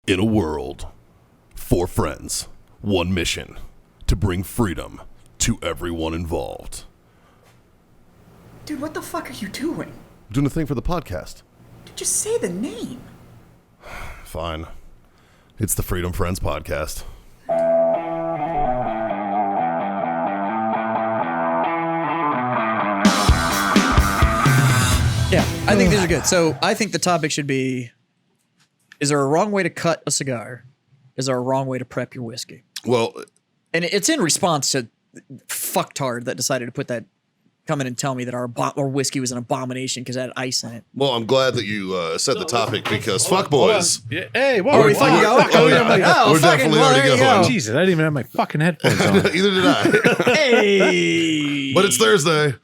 In a world, 4 friends, 1 mission, to bring freedom to everyone involved. Dude, what the fuck are you doing? I'm doing a thing for the podcast. Dude, just say the name. Fine. It's the Freedom Friends Podcast. Yeah, I think these are good. So I think the topic should be, is there a wrong way to cut a cigar? Is there a wrong way to prep your whiskey? Well, And it's in response to fucktard that decided to put that, come in and tell me that our whiskey was an abomination because it had ice in it. well, I'm glad that you said the topic because fuck boys. Yeah, hey, whoa, Are we fucking going? Oh, yeah. Oh, We're fucking, definitely well, already there you going. go. Jesus, I didn't even have my fucking headphones on. Either did I. Hey. But it's Thursday.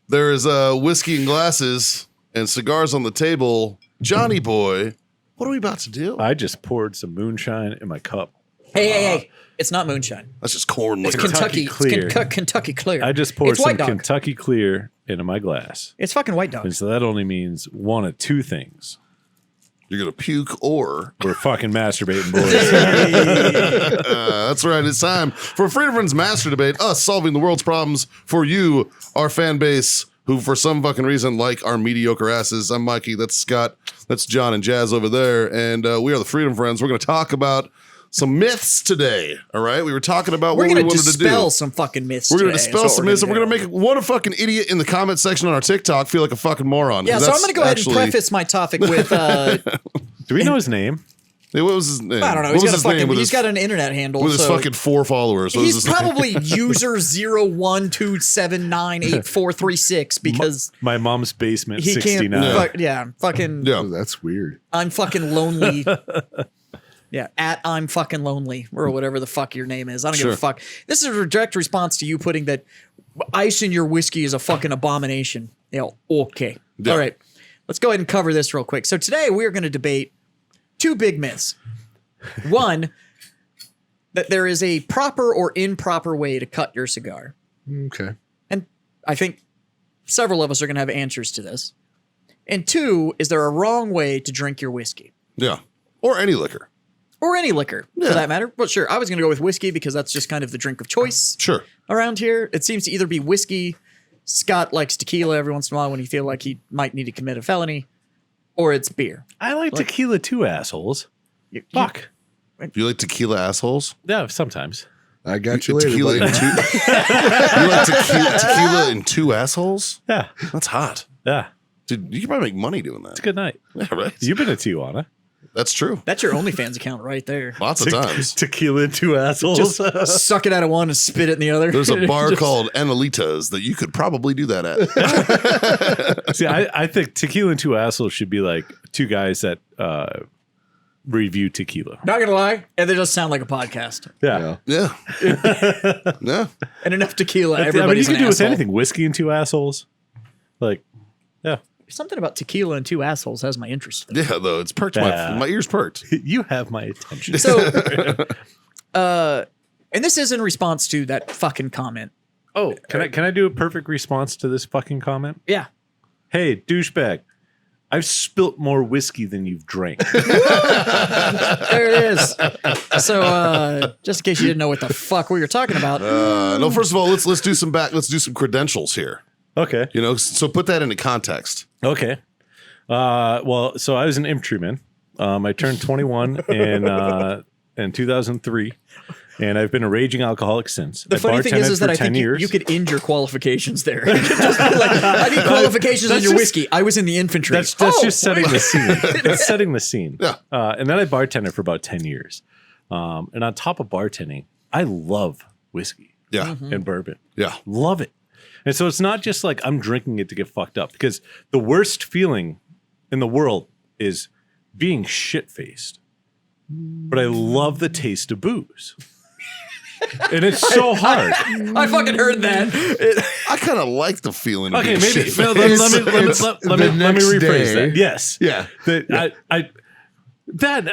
There is whiskey and glasses and cigars on the table. Johnny boy, what are we about to do? I just poured some moonshine in my cup. Hey. It's not moonshine. That's just corn It's liquor. Kentucky Clear. It's Kentucky Clear. I just poured it's some White Dog. Kentucky Clear into my glass. It's fucking White Dog. And so that only means one of 2 things. You're going to puke or... We're fucking masturbating, boys. That's right. It's time for Freedom Friends Master Debate, us solving the world's problems for you, our fan base, who for some fucking reason like our mediocre asses. I'm Mikey. That's Scott. That's John and Jazz over there. And we are the Freedom Friends. We're going to talk about some myths today. All right. We were talking about We're what we going to wanted to do. dispel some fucking myths. We're going to today. dispel That's what some myths, and we're gonna going to make one a fucking idiot in the comment section on our TikTok feel like a fucking moron. Yeah, 'Cause so I'm that's going to go ahead actually- and preface my topic with Do we know his name? Hey, what was his name? I don't know. What He's was got a his name fucking. with He's his, got an internet handle. with his so fucking 4 followers. What was he's his name? probably user 012798436 because My mom's basement, he 69. can't. Fucking. Yeah. Oh, that's weird. I'm fucking lonely. Yeah, at I'm fucking lonely or whatever the fuck your name is. I don't give a Sure. fuck. This is a direct response to you putting that ice in your whiskey is a fucking abomination. Okay. Yeah. All right. Let's go ahead and cover this real quick. So today we are going to debate 2 big myths. One, that there is a proper or improper way to cut your cigar. Okay. And I think several of us are going to have answers to this. And 2, is there a wrong way to drink your whiskey? Yeah. Or any liquor. Or any liquor, Yeah. for that matter. But sure, I was going to go with whiskey because that's just kind of the drink of choice Sure. around here. It seems to either be whiskey, Scott likes tequila every once in a while when he feel like he might need to commit a felony, or it's beer. I like tequila too, assholes. Fuck. Do you like tequila assholes? Yeah, sometimes. I got you later. Tequila buddy. and 2 You like tequila and 2 assholes? Yeah. That's hot. Yeah. Dude, you can probably make money doing that. It's a good night. Yeah, right. You've been to Tijuana. That's true. That's your OnlyFans account right there. Lots of times. Tequila and 2 assholes. Just suck it out of one and spit it in the other. There's a bar Just- called Analitas that you could probably do that at. See, I think tequila and 2 assholes should be like 2 guys that review tequila. Not gonna lie, and they just sound like a podcast. Yeah. Yeah. Yeah. Yeah. And enough tequila, I mean, you everybody's can an do with asshole. anything. Whiskey and 2 assholes. Like, yeah. Something about tequila and 2 assholes has my interest. Yeah, though. It's perked. Yeah. My ears perked. You have my attention. So, and this is in response to that fucking comment. Oh, can I do a perfect response to this fucking comment? Yeah. Hey, douchebag. I've spilt more whiskey than you've drank. There it is. So, just in case you didn't know what the fuck we were talking about. No, first of all, let's do some credentials here. Okay. You know, so put that into context. Okay. Well, so I was an infantryman. I turned 21 in 2003, and I've been a raging alcoholic since. The funny thing is that I think you could end your qualifications there. You could just be like, I need qualifications in your whiskey. I was in the infantry. That's just setting the scene. That's setting the scene. Yeah. And then I bartended for about 10 years. And on top of bartending, I love whiskey Yeah. and bourbon. Yeah. Love it. And so it's not just like I'm drinking it to get fucked up, because the worst feeling in the world is being shit-faced. But I love the taste of booze. And it's so hard. I fucking heard that. I kind of like the feeling of Okay, being maybe shit. let me rephrase day. that. Yes. Yeah.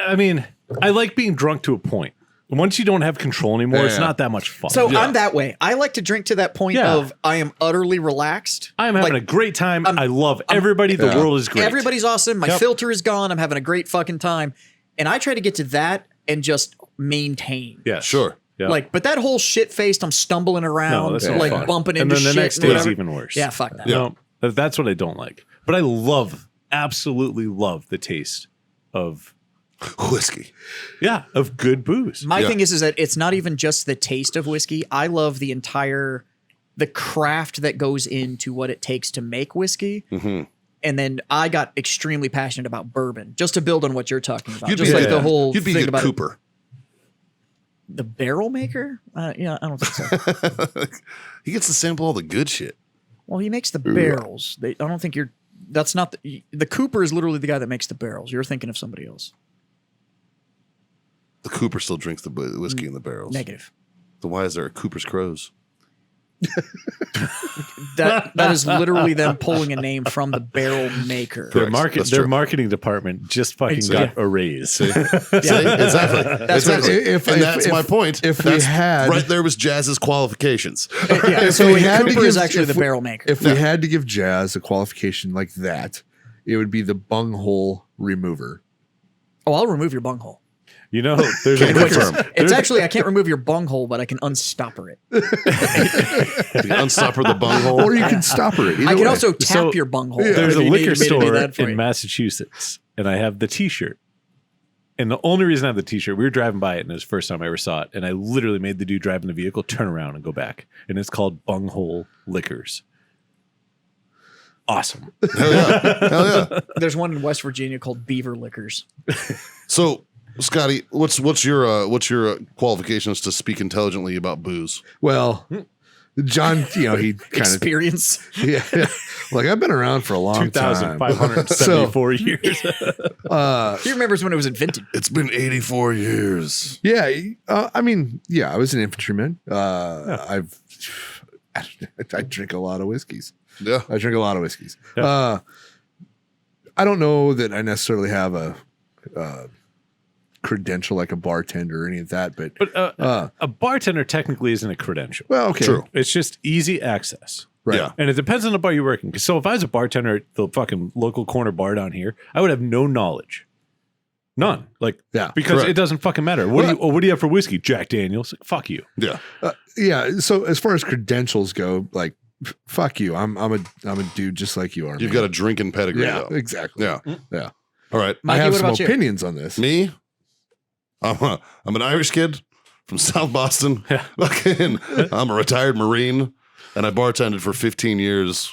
I mean, I like being drunk to a point. Once you don't have control anymore, it's Yeah. not that much fun. So I'm that way. I like to drink to that point Yeah. of I am utterly relaxed. I'm having Like, a great time. I love everybody. The world is great. Everybody's awesome. My Yep. filter is gone. I'm having a great fucking time. And I try to get to that and just maintain. Yeah. Sure. Yeah. Like, but that whole shit-faced, I'm stumbling around, that's not like fun. bumping And into then the shit. next and day is whatever. even worse. Yeah, fuck that. No, that's what I don't like. But I absolutely love the taste of Whiskey. of good booze. My thing is that it's not even just the taste of whiskey. I love the craft that goes into what it takes to make whiskey. Mm-hmm. And then I got extremely passionate about bourbon, just to build on what you're talking about. You'd Just be like the whole You'd be thing a about Cooper. the barrel maker. Yeah, I don't think so. He gets to sample all the good shit. Well, he makes the barrels. I don't think you're. That's not the Cooper is literally the guy that makes the barrels. You're thinking of somebody else. The Cooper still drinks the whiskey in the barrels. Negative. So why is there a Cooper's Crows? That is literally them pulling a name from the barrel maker. Their Correct. That's their true. marketing department just fucking Exactly. got a raise. See? Exactly. That's exactly. If- and if- that's my point. if we That's had- right there was Jazz's qualifications. Yeah, If so we had to Cooper is give- actually if the we- barrel maker. If we had to give Jazz a qualification like that, it would be the bunghole remover. Oh, I'll remove your bunghole. You know, there's a Can't liquor. confirm. It's actually I can't remove your bunghole, but I can unstopper it. You unstopper the bunghole. Or you can stopper it. I either can way. also tap So, your bunghole. There's if a you liquor need me to do store that for in you. Massachusetts, and I have the T-shirt. And the only reason I have the T-shirt, we were driving by it, and it was the first time I ever saw it. And I literally made the dude driving the vehicle turn around and go back. And it's called Bunghole Liquors. Awesome. Hell yeah. Hell yeah. There's one in West Virginia called Beaver Liquors. So, Scotty, what's your qualifications to speak intelligently about booze? Well, John, he kind of Experience. yeah. Like I've been around for a long time. 2,574 years. He remembers when it was invented. It's been 84 years. Yeah, I mean, yeah, I was an infantryman. I drink a lot of whiskeys. Yeah. I drink a lot of whiskeys. Yeah. I don't know that I necessarily have a credential like a bartender or any of that, but A bartender technically isn't a credential. well, okay, True. It's just easy access. right. Yeah. And it depends on the bar you're working. So if I was a bartender at the fucking local corner bar down here, I would have no knowledge. None. Like, Yeah, because correct. it doesn't fucking matter. What do you have for whiskey? Jack Daniels. Like, fuck you. Yeah. Yeah. So as far as credentials go, like, fuck you. I'm a dude just like you are. You've man. got a drinking pedigree. yeah, though. exactly. Yeah. Yeah. All right. I Mikey, have what some about you? opinions on this. Me, I'm an Irish kid from South Boston. Fucking, I'm a retired Marine, and I bartended for 15 years,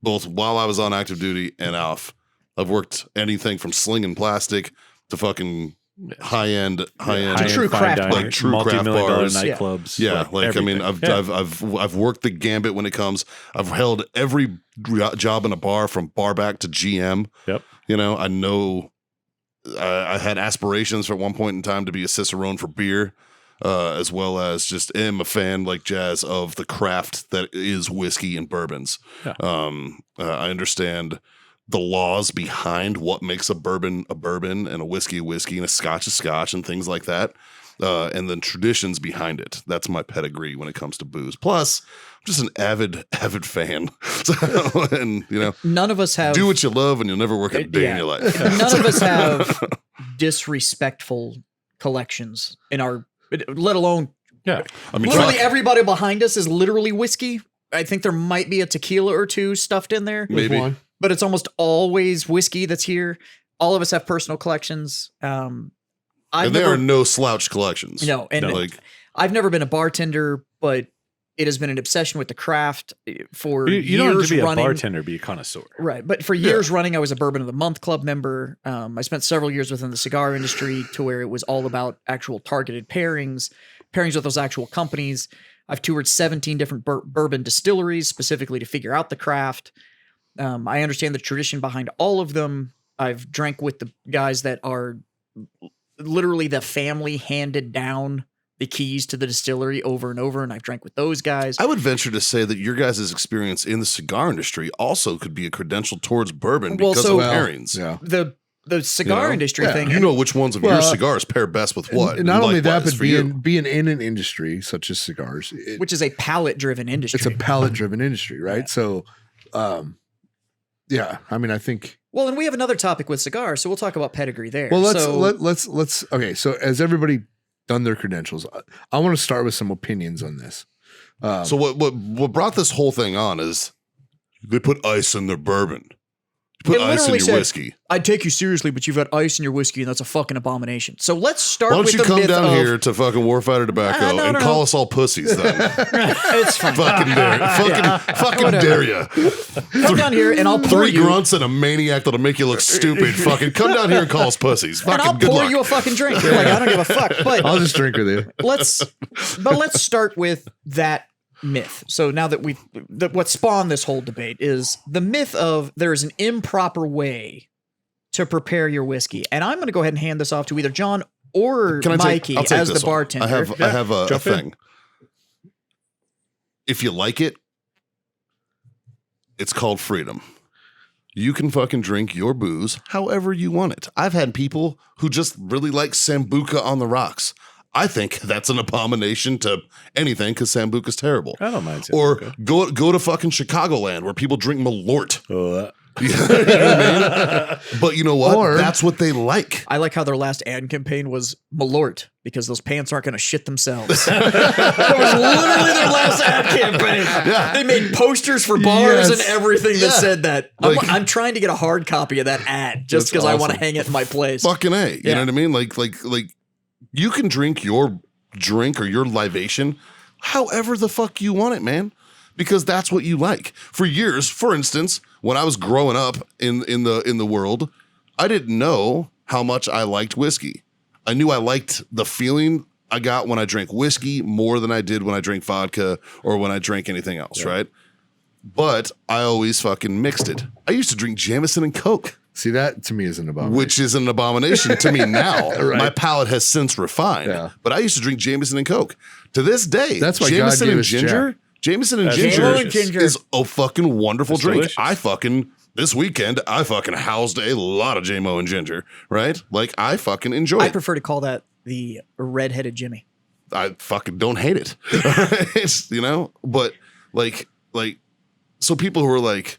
both while I was on active duty and off. I've worked anything from slinging plastic to fucking high-end High-end true fine craft dining, bar. Like true craft multi-million-dollar bars. nightclubs. Yeah, like I mean, everything. I've worked the gambit when it comes. I've held every job in a bar from bar back to GM. Yep. You know, I know. I had aspirations at one point in time to be a cicerone for beer, as well as just am a fan like Jazz of the craft that is whiskey and bourbons. Yeah. I understand the laws behind what makes a bourbon and a whiskey and a scotch and things like that. And then traditions behind it. That's my pedigree when it comes to booze. Plus, I'm just an avid fan. So, and None of us have. do what you love and you'll never work a day in your life. None of us have disrespectful collections in our, let alone Yeah. I mean, literally fuck, everybody behind us is literally whiskey. I think there might be a tequila or two stuffed in there, There's maybe. one. but it's almost always whiskey that's here. All of us have personal collections. I've and there never, are no slouch collections. no, and Like, I've never been a bartender, but it has been an obsession with the craft for You don't have years to be running. a bartender, be a connoisseur. Right. But for years running, I was a Bourbon of the Month Club member. I spent several years within the cigar industry to where it was all about actual targeted pairings with those actual companies. I've toured 17 different bourbon distilleries specifically to figure out the craft. I understand the tradition behind all of them. I've drank with the guys that are literally the family handed down the keys to the distillery over and over, and I've drank with those guys. I would venture to say that your guys' experience in the cigar industry also could be a credential towards bourbon Well, because so- of pairings. Yeah. The cigar industry Yeah. thing. You know which ones of your Well, cigars pair best with what. And not only that, likewise but for you. being in an industry such as cigars, which is a palate driven industry. it's a palate driven industry, right? Yeah. So, yeah, I mean, I think. Well, and we have another topic with cigars, so we'll talk about pedigree there. Well, so, let's. Okay, so as everybody done their credentials, I want to start with some opinions on this. So what brought this whole thing on is they put ice in their bourbon. Put It ice in literally your said, whiskey. I'd take you seriously, but you've got ice in your whiskey, and that's a fucking abomination. So let's start Why with don't you the come myth down of, here to fucking Warfighter Tobacco No, and no, call no. us all pussies then? It's fine. fucking dare, fucking Whatever. dare you. Come down here, and I'll pour Three you, grunts and a maniac that'll make you look stupid. Fucking come down here and call us pussies. and I'll Fucking good pour luck. you a fucking drink. You're like, I don't give a fuck. But I'll just drink with you. let's start with that myth. So now that what spawned this whole debate is the myth of there is an improper way to prepare your whiskey. And I'm going to go ahead and hand this off to either John or Mikey I'll take as the this one. bartender. I have a Jump in. thing. If you like it, it's called freedom. You can fucking drink your booze however you want it. I've had people who just really like Sambuca on the rocks. I think that's an abomination to anything because Sambuca's terrible. I don't mind. Or go to fucking Chicagoland where people drink Malort. Oh, You know what I mean? But you know what? Or- That's what they like. I like how their last ad campaign was Malort because those pants aren't going to shit themselves. That was literally their last ad campaign. Yeah. They made posters for bars Yes. and everything that Yeah. said that. Like- I'm trying to get a hard copy of that ad just That's because I want to awesome. hang it in my place. Fucking A. You Yeah. know what I mean? Like you can drink your drink or your libation however the fuck you want it, man. Because that's what you like. For years, for instance, when I was growing up in the world, I didn't know how much I liked whiskey. I knew I liked the feeling I got when I drank whiskey more than I did when I drank vodka or when I drank anything else, right? But I always fucking mixed it. I used to drink Jameson and Coke, See, that to me is an abomination. which is an abomination to me now. Right. My palate has since refined. Yeah. But I used to drink Jameson and Coke. To this day, That's why God Jameson gave and us ginger. Jack. Jameson and That's ginger, delicious. is a fucking wonderful It's drink. delicious. This weekend, I fucking housed a lot of JMO and ginger, right? Like, I fucking enjoy I it. prefer to call that the redheaded Jimmy. I fucking don't hate it. It's, you know, but like, so people who are like,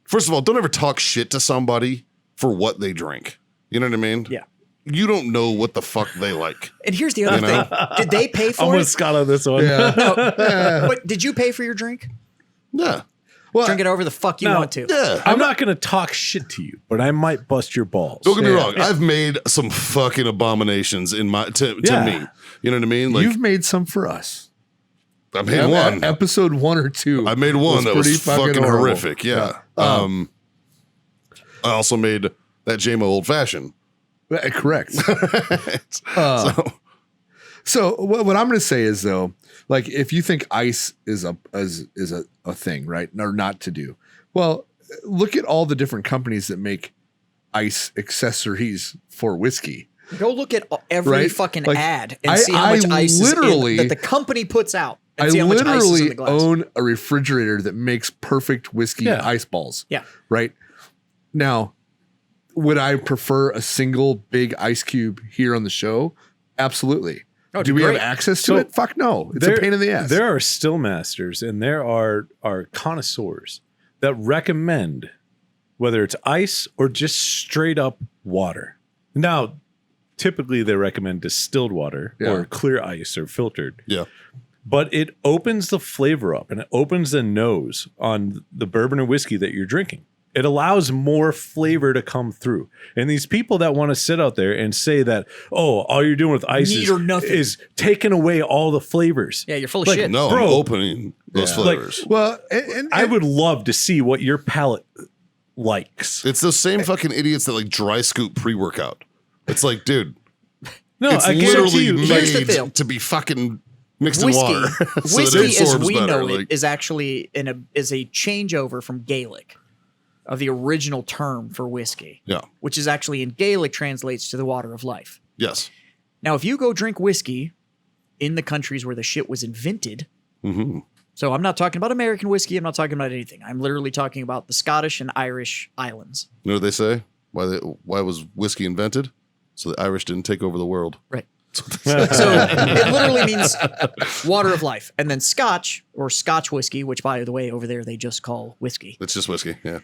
first of all, don't ever talk shit to somebody for what they drink. You know what I mean? Yeah. You don't know what the fuck they like. And here's the other You know? thing. Did they pay I'm for with it? Scott on this one. Yeah. But did you pay for your drink? Yeah. Well, Drink it however the fuck you No. want to. Yeah. I'm not going to talk shit to you, but I might bust your balls. Don't get me Yeah. wrong. I've made some fucking abominations in my to Yeah. me. You know what I mean? Like, you've made some for us. I made one. Episode 1 or 2. I made one that was pretty fucking horrible. horrific. Yeah. I also made that JMO Old Fashioned. Correct. So So what I'm going to say is though, like if you think ice is a thing, right, or not to do, well, look at all the different companies that make ice accessories for whiskey. Go look at every Right? fucking Like, ad and I- see how much I ice literally- is in, that the company puts out. And I see how much ice is in literally the glass. own a refrigerator that makes perfect whiskey Yeah. ice balls. Yeah. Right. Now, would I prefer a single big ice cube here on the show? Absolutely. Oh, Do we great. have access to So, it? Fuck no. It's a pain in the ass. There are still masters and there are connoisseurs that recommend whether it's ice or just straight up water. Now, typically they recommend distilled water Yeah. or clear ice or filtered. yeah. But it opens the flavor up and it opens the nose on the bourbon or whiskey that you're drinking. It allows more flavor to come through. And these people that want to sit out there and say that, oh, all you're doing with ice Neat or nothing. is taking away all the flavors. Yeah, you're full of Like, shit. No, Bro. I'm opening those Yeah. flavors. well, and I would love to see what your palate likes. It's those same fucking idiots that like dry scoop pre-workout. It's like, dude, No, it's I guarantee literally you. Here's the deal. made to be fucking mixed Whiskey, in water. so whiskey that it as absorbs we better. know it Like, is actually is a changeover from Gaelic of the original term for whiskey, yeah. which is actually in Gaelic translates to the water of life. Yes. Now, if you go drink whiskey in the countries where the shit was invented, Mm-hmm. so I'm not talking about American whiskey, I'm not talking about anything. I'm literally talking about the Scottish and Irish islands. You know what they say? Why was whiskey invented? So the Irish didn't take over the world. Right. So it literally means water of life. And then Scotch or Scotch whiskey, which by the way, over there they just call whiskey. It's just whiskey. Yeah.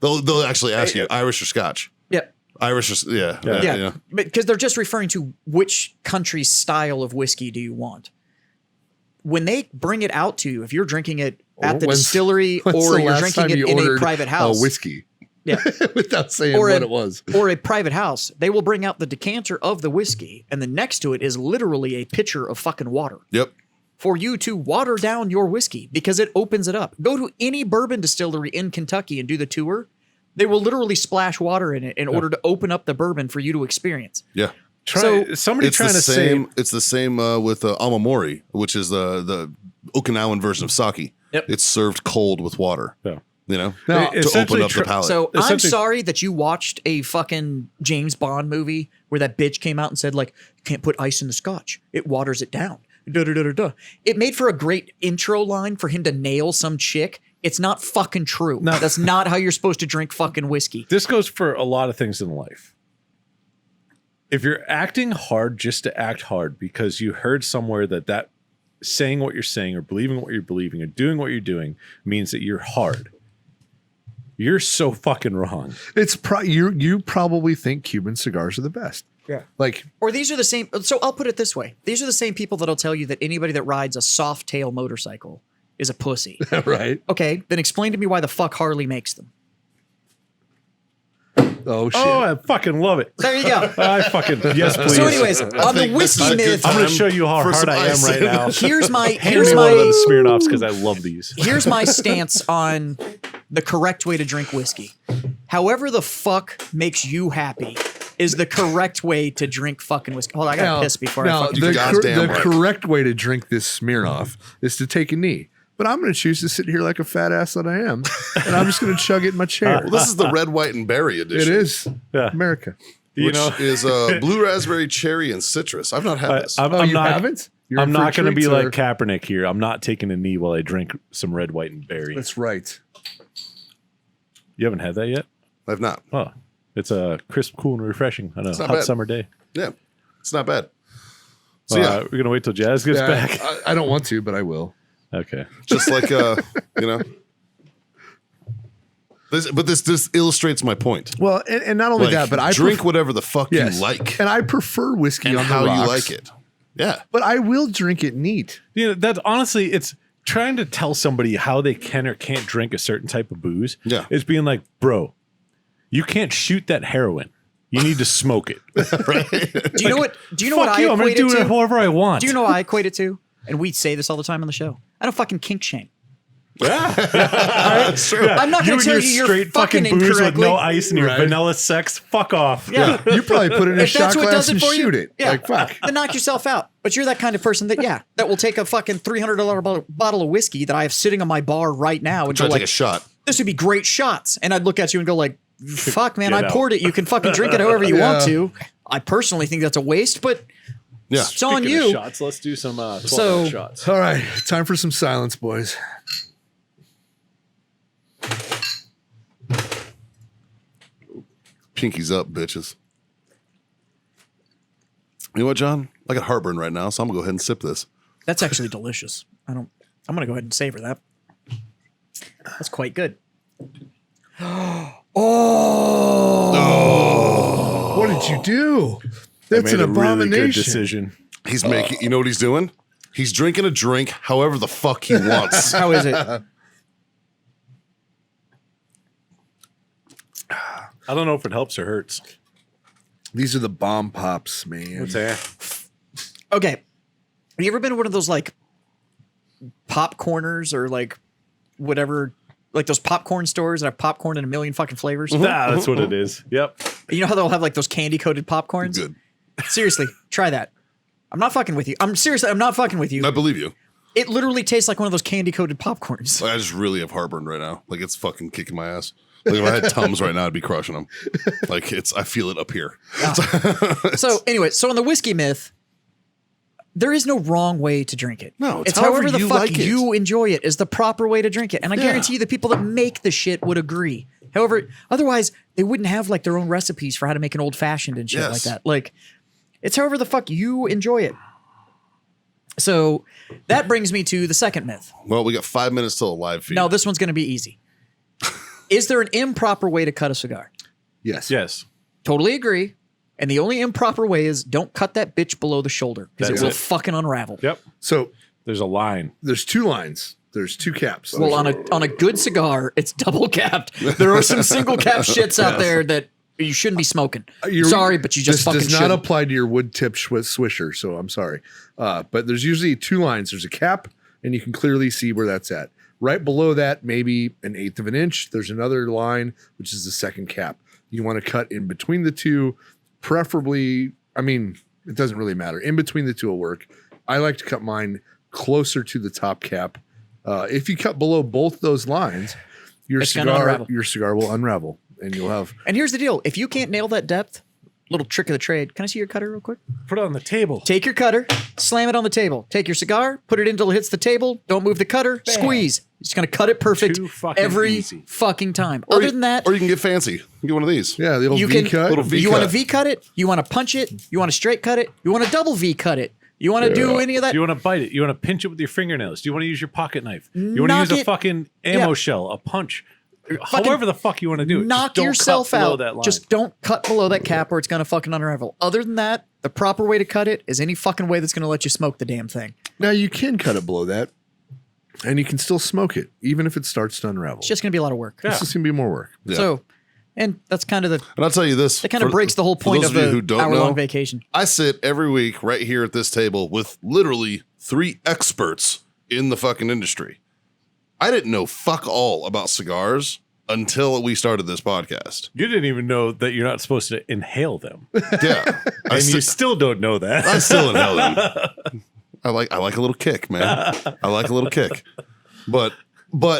They'll actually ask you Irish or Scotch. Yep. Irish or Yeah. Because they're just referring to which country's style of whiskey do you want. When they bring it out to you, if you're drinking it at the distillery or you're drinking it in a private house. Whiskey. Yeah. Without saying what it was. Or a private house, they will bring out the decanter of the whiskey, and then next to it is literally a pitcher of fucking water. Yep. For you to water down your whiskey because it opens it up. Go to any bourbon distillery in Kentucky and do the tour. They will literally splash water in it in order to open up the bourbon for you to experience. Yeah. Somebody trying to say it's the same with Amamori, which is the Okinawan version of sake. Yep. It's served cold with water. Yeah. You know, Now, to open up the palate. So I'm sorry that you watched a fucking James Bond movie where that bitch came out and said, like, you can't put ice in the scotch. It waters it down. It made for a great intro line for him to nail some chick. It's not fucking true. No. That's not how you're supposed to drink fucking whiskey. This goes for a lot of things in life. If you're acting hard just to act hard because you heard somewhere that saying what you're saying or believing what you're believing or doing what you're doing means that you're hard, you're so fucking wrong. It's you probably think Cuban cigars are the best. Yeah. Like, or these are the same. So I'll put it this way. These are the same people that'll tell you that anybody that rides a soft tail motorcycle is a pussy. right. Okay. Then explain to me why the fuck Harley makes them. Oh, shit. Oh, I fucking love it. There you go. I fucking, yes, please. So anyways, on the whiskey myth. I'm going to show you how hard I am right now. Here's my Hand me one of the Smirnoffs because I love these. Here's my stance on the correct way to drink whiskey. However the fuck makes you happy is the correct way to drink fucking whiskey. Hold on, I gotta piss before I fucking the correct way to drink this Smirnoff is to take a knee. But I'm going to choose to sit here like a fat ass that I am, and I'm just going to chug it in my chair. Well, this is the red, white, and berry edition. It is. Yeah. America. Which is blue raspberry, cherry, and citrus. I've not had this. I'm you not, haven't? I'm not going to be like Kaepernick here. I'm not taking a knee while I drink some red, white, and berry. That's right. You haven't had that yet? I've not. Oh, it's a crisp, cool, and refreshing on a hot bad. summer day. Yeah, it's not bad. So yeah, we're gonna wait till Jazz gets back. I don't want to, but I will. Okay. Just like you know. This illustrates my point. Well, and not only Like, that, but I drink whatever the fuck you like, and I prefer whiskey and on how the rocks, you like it. Yeah, but I will drink it neat. You know, that's honestly, it's trying to tell somebody how they can or can't drink a certain type of booze. Yeah. It's being like, bro, you can't shoot that heroin. You need to smoke it. right. Do you know what? Do you know Fuck what you, I I'm gonna equate do it it to? however I want. Do you know what I equate it to? And we say this all the time on the show. I don't fucking kink shame. That's true. I'm not going to tell you you're straight fucking booze with incorrectly. no ice and your Right. vanilla sex. Fuck off. Yeah. You probably put it in a If shot that's what glass does it and for you, shoot it. yeah. Like, fuck. Then knock yourself out. But you're that kind of person that will take a fucking $300 bottle of whiskey that I have sitting on my bar right now and Try go to like, take a shot. this would be great shots. And I'd look at you and go like, fuck, man, Get I out. poured it. You can fucking drink it however you want to. I personally think that's a waste, but Yeah. it's on Speaking of you. shots, let's do some 12 So- shots. All right, time for some silence, boys. Pinkies up, bitches. You know what, John? I got heartburn right now, so I'm gonna go ahead and sip this. That's actually delicious. I'm going to go ahead and savor that. That's quite good. What did you do? I That's made an a really abomination. good decision. He's making. You know what he's doing? He's drinking a drink, however the fuck he wants. How is it? I don't know if it helps or hurts. These are the bomb pops, man. It's a, Okay. Have you ever been to one of those like popcorners or like whatever, like those popcorn stores that have popcorn in a million fucking flavors? that's what it is. Yep. You know how they'll have like those candy coated popcorns? Good. Seriously, try that. I'm not fucking with you. I'm not fucking with you. I believe you. It literally tastes like one of those candy coated popcorns. I just really have heartburn right now. Like it's fucking kicking my ass. Like if I had Tums right now, I'd be crushing them. Like I feel it up here. So anyway, so on the whiskey myth, there is no wrong way to drink it. No, it's it's however however the you fuck like it. you enjoy it is the proper way to drink it. And I guarantee you the people that make the shit would agree. However, otherwise they wouldn't have like their own recipes for how to make an old fashioned and shit like Yes. that. Like it's however the fuck you enjoy it. So that brings me to the second myth. Well, we got 5 minutes till a live feed. Now this one's going to be easy. Is there an improper way to cut a cigar? Yes. Yes. Totally agree. And the only improper way is don't cut that bitch below the shoulder because it That's will it. fucking unravel. Yep. So There's a line. there's 2 lines. There's 2 caps. Well, on a good cigar, it's double capped. There are some single cap shits out there that you shouldn't be smoking. Sorry, but you just this fucking does not shouldn't. apply to your wood tip swisher, so I'm sorry. But there's usually 2 lines. There's a cap, and you can clearly see where that's at. Right below that, maybe 1/8 of an inch, there's another line, which is the second cap. You want to cut in between the 2, preferably, I mean, it doesn't really matter. In between the 2 will work. I like to cut mine closer to the top cap. If you cut below both those lines, It's gonna unravel. your cigar will unravel, and you'll have And here's the deal. If you can't nail that depth, little trick of the trade. Can I see your cutter real quick? Put it on the table. Take your cutter, slam it on the table. Take your cigar, put it until it hits the table. Don't move the cutter. Squeeze. It's going to cut it perfect Too fucking every easy. fucking time. Or Other you- than that, or you can get fancy. You can get one of these. the old you V can. cut. Little V You want to cut. V cut it? You want to punch it? You want to straight cut it? You want to double V cut it? You want to do any of that? Do you want to bite it? You want to pinch it with your fingernails? Do you want to use your pocket knife? You want to Knock use a it- fucking ammo yeah. shell, a punch? Fucking However the fuck you want to do it. Knock Just don't yourself cut below out. That line. Just don't cut below that cap or it's going to fucking unravel. Other than that, the proper way to cut it is any fucking way that's going to let you smoke the damn thing. Now you can cut it below that, and you can still smoke it, even if it starts to unravel. It's just going to be a lot of work. It's just gonna be more work. Yeah. So, and that's kind of the, And I'll tell you this. that kind of for- breaks the whole for point those of you who the don't hour-long know, vacation. I sit every week right here at this table with literally 3 experts in the fucking industry. I didn't know fuck all about cigars until we started this podcast. You didn't even know that you're not supposed to inhale them, Yeah. and you still don't know that. I still inhale them. I like a little kick, man. I like a little kick. But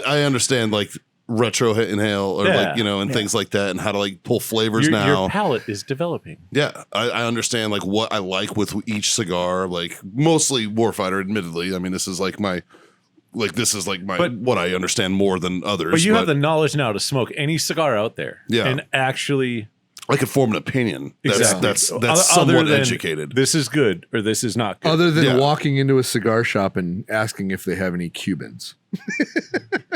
I understand like retro inhale or Yeah. like, and things like that and how to like pull flavors your now. palate is developing. Yeah, I understand like what I like with each cigar, like mostly Warfighter, admittedly. I mean, this is like my But- what I understand more than others. But you have the knowledge now to smoke any cigar out there, Yeah. and actually I could form an opinion. That's Other somewhat than educated. This is good or this is not good. Other than Yeah. walking into a cigar shop and asking if they have any Cubans.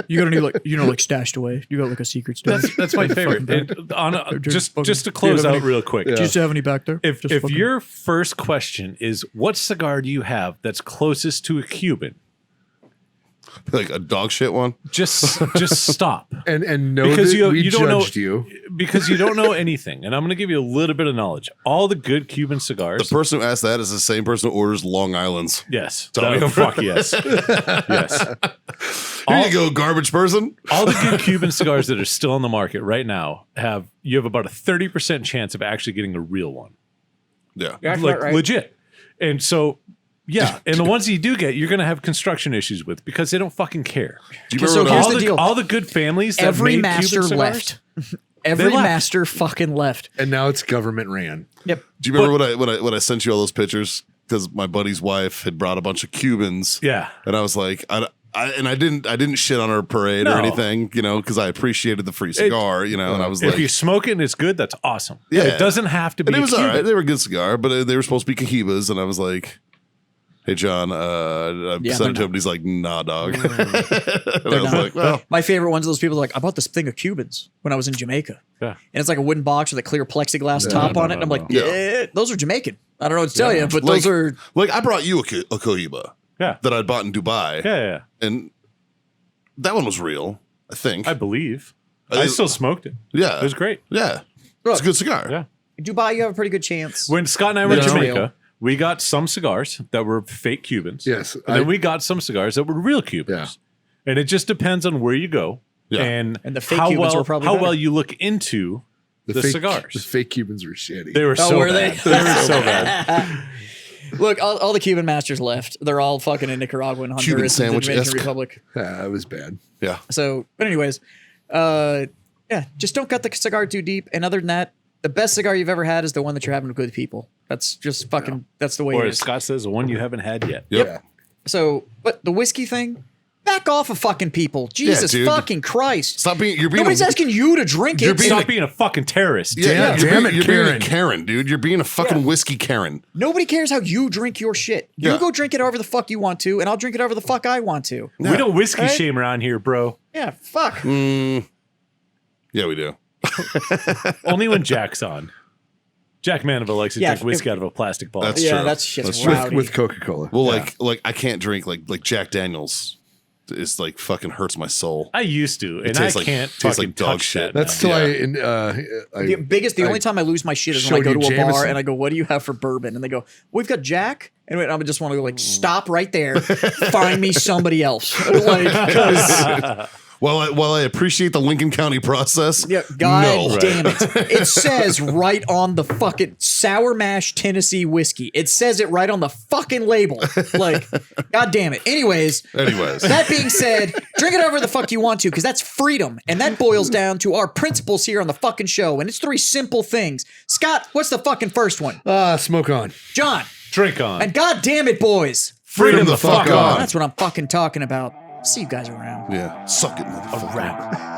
You got any like stashed away? You got like a secret stash? that's my favorite. And just to close out real quick, Do you still have any back there? if Just fucking- your first question is what cigar do you have that's closest to a Cuban, Like a dog shit one. just stop. And know Because that we you don't know judged you. because you don't know anything, and I'm going to give you a little bit of knowledge. All the good Cuban cigars. The person who asked that is the same person who orders Long Islands. yes, Tell me. fuck yes, yes. Here you go, garbage person. All the good Cuban cigars that are still on the market right now have about a 30% chance of actually getting a real one, Yeah. You're actually like right. legit. And so, yeah, and the ones you do get, you're going to have construction issues with because they don't fucking care. Do you So remember here's when the deal. All the good families that Every made master Cuban cigars, left. Every left. master fucking left. And now it's government ran. Yep. Do you remember when I sent you all those pictures? Because my buddy's wife had brought a bunch of Cubans. Yeah. And I was like, I didn't shit on her parade or No. anything, because I appreciated the free cigar, and I was If like, you smoke it and it's good, that's awesome. Yeah. It doesn't have to be and it a was all Cuban. right. They were a good cigar, but they were supposed to be Cohibas, and I was like, hey John, I Yeah, sent it to they're him, and he's like, nah, dog. and I They're was not. like, well, My favorite ones are those people that are like, I bought this thing of Cubans when I was in Jamaica. Yeah. And it's like a wooden box with a clear plexiglass top on it. And I'm like, no. yeah, those are Jamaican. I don't know what to tell you, but like, those are. like I brought you a Cohiba Yeah. that I'd bought in Dubai, Yeah. and that one was real, I think. I believe. I- I still smoked it. yeah, It was great. Yeah, it's a good cigar. Yeah. Dubai, you have a pretty good chance. When Scott and I were in They're Jamaica, real. we got some cigars that were fake Cubans. Yes, And then we got some cigars that were real Cubans. And it just depends on where you go Yeah. and the fake how Cubans well were probably how better. well you look into the fake, cigars. The fake Cubans were shitty. They were so were bad. they? They were so bad. Look, all the Cuban masters left. They're all fucking in Nicaragua and Cuban Honduras and the Dominican sandwich-esque. Republic. Yeah, it was bad. Yeah. So, but anyways, yeah, just don't cut the cigar too deep. And other than that, the best cigar you've ever had is the one that you're having with good people. That's just fucking, that's the way Or it as is. Scott says, the one you haven't had yet. Yep. Yeah. So, but the whiskey thing, back off of fucking people. Jesus dude. fucking Christ. Stop being. You're being. Nobody's asking you to drink You're it. being Stop being a fucking terrorist. Yeah, Damn you're it, being, you're being Karen. a Karen, dude. You're being a fucking whiskey Karen. Nobody cares how you drink your shit. You Yeah. go drink it however the fuck you want to, and I'll drink it however the fuck I want to. We don't whiskey Right? shame around here, bro. Yeah, fuck. Yeah, we do. Only when Jack's on. Jack Mandeville likes to drink whiskey out of a plastic bottle. That's Yeah, true. that's shit's That's true. rowdy. with Coca-Cola. Well, like I can't drink like Jack Daniels. Is like fucking hurts my soul. I used to, and I tastes like- can't tastes fucking like dog touch shit. that That's now. till The only time I lose my shit is when I showed go you to a bar Jameson. and I go, "What do you have for bourbon?" And they go, "We've got Jack." And I just want to go like, "Stop right there, find me somebody else." Like, because While I appreciate the Lincoln County process, yeah, God no. damn it, it says right on the fucking Sour Mash Tennessee whiskey. It says it right on the fucking label. Like, God damn it. Anyways, that being said, drink it however the fuck you want to, because that's freedom, and that boils down to our principles here on the fucking show, and it's 3 simple things. Scott, what's the fucking first one? smoke on. John. Drink on. And God damn it, boys. Freedom the fuck on. That's what I'm fucking talking about. See you guys around. Yeah, suck it, motherfucker. Around.